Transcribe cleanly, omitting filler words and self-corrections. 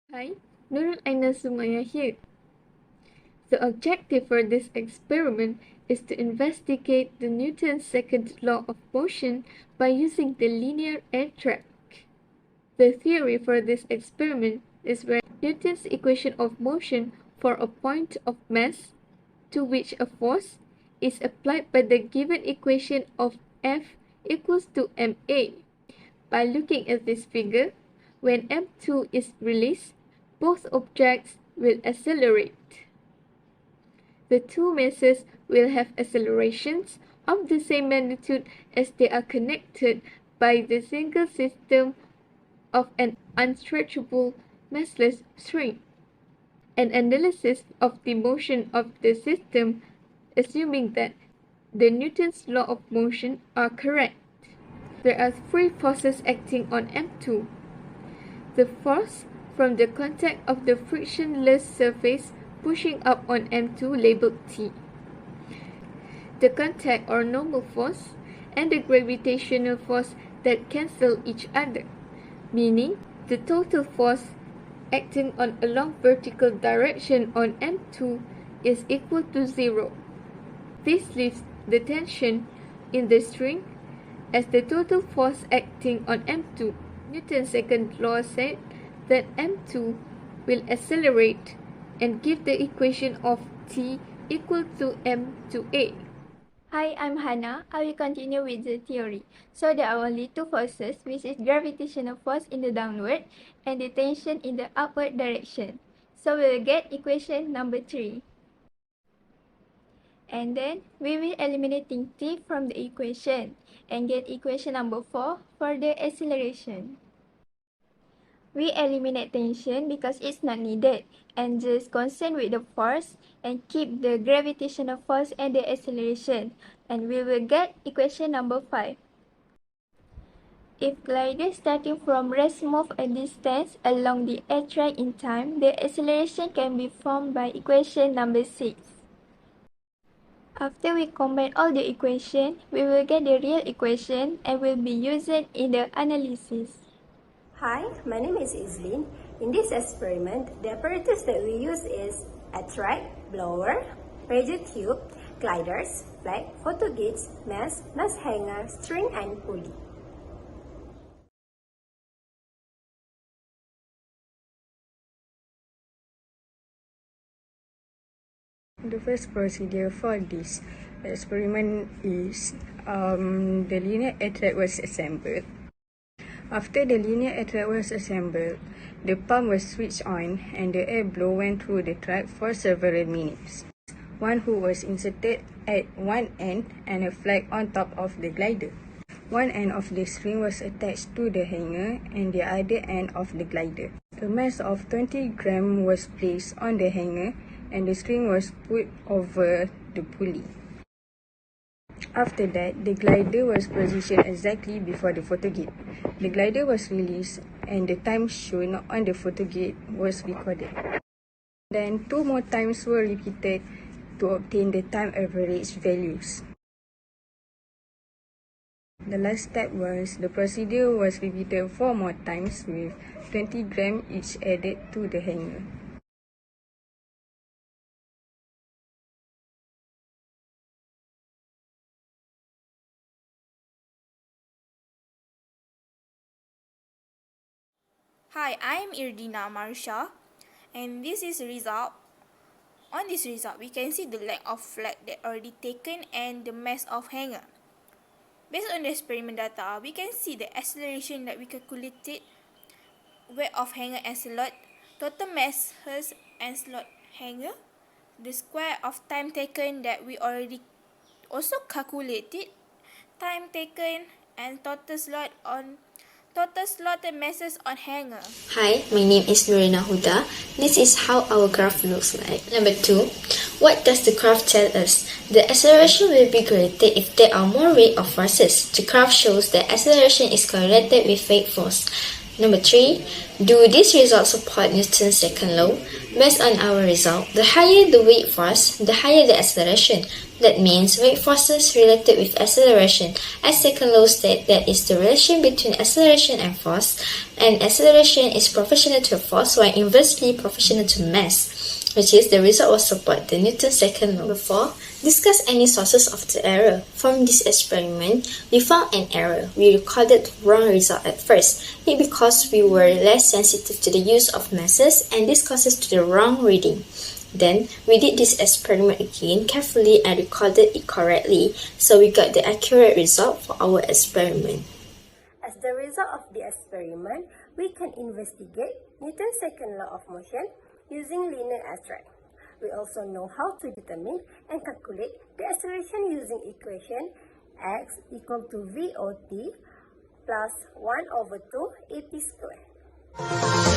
Hi, Nurul Aina Sumaya here. The objective for this experiment is to investigate the Newton's second law of motion by using the linear air trap. The theory for this experiment is where Newton's equation of motion for a point of mass to which a force is applied by the given equation of F equals to ma. By looking at this figure, when m2 is released, both objects will accelerate. The two masses will have accelerations of the same magnitude as they are connected by the single system of an unstretchable massless string. An analysis of the motion of the system, assuming that the Newton's law of motion are correct. There are three forces acting on M2. The force from the contact of the frictionless surface pushing up on M2 labeled T. The contact or normal force and the gravitational force that cancel each other, meaning the total force acting on a long vertical direction on M2 is equal to 0. This leaves the tension in the string as the total force acting on M2. Newton's second law said that M2 will accelerate and give the equation of T equal to m2a. Hi, I'm Hannah. I will continue with the theory. So there are only two forces, which is gravitational force in the downward and the tension in the upward direction. So we will get equation number 3. And then we will eliminating T from the equation and get equation number 4 for the acceleration. We eliminate tension because it's not needed and just concern with the force and keep the gravitational force and the acceleration, and we will get equation number 5. If glider starting from rest move a distance along the air track in time, the acceleration can be formed by equation number 6. After we combine all the equations, we will get the real equation and will be used in the analysis. Hi, my name is Islin. In this experiment, the apparatus that we use is a track, blower, radio tube, gliders, flag, photo gates, mass hanger, string, and pulley. The first procedure for this experiment is the linear air trap was assembled. After the linear air trap was assembled, the pump was switched on and the air blow went through the track for several minutes. One hook was inserted at one end and a flag on top of the glider. One end of the string was attached to the hanger and the other end of the glider. A mass of 20 grams was placed on the hanger and the string was put over the pulley. After that, the glider was positioned exactly before the photo gate. The glider was released and the time shown on the photo gate was recorded. Then 2 more times were repeated to obtain the time average values. The last step was the procedure was repeated 4 more times with 20 grams each added to the hanger. Hi, I'm Irdina Marsha, and this is the result. On this result, we can see the length of flag that already taken and the mass of hanger. Based on the experiment data, we can see the acceleration that we calculated, weight of hanger and slot, total masses and slot hanger, the square of time taken that we already also calculated, time taken and total slot and masses on hanger. Hi, my name is Lorena Huda. This is how our graph looks like. Number 2, what does the graph tell us? The acceleration will be greater if there are more rate of forces. The graph shows that acceleration is correlated with rate force. Number 3. Do these results support Newton's second law? Based on our result, the higher the weight force, the higher the acceleration. That means weight forces related with acceleration. As second law states, that is the relation between acceleration and force, and acceleration is proportional to force while inversely proportional to mass, which is the result will support the Newton's second law. Number 4. Discuss any sources of the error. From this experiment, we found an error. We recorded the wrong result at first. It because we were less sensitive to the use of masses, and this causes to the wrong reading. Then, we did this experiment again carefully and recorded it correctly, so we got the accurate result for our experiment. As the result of the experiment, we can investigate Newton's second law of motion using linear array. We also know how to determine and calculate the acceleration using equation x equal to VOT plus 1/2 AP squared.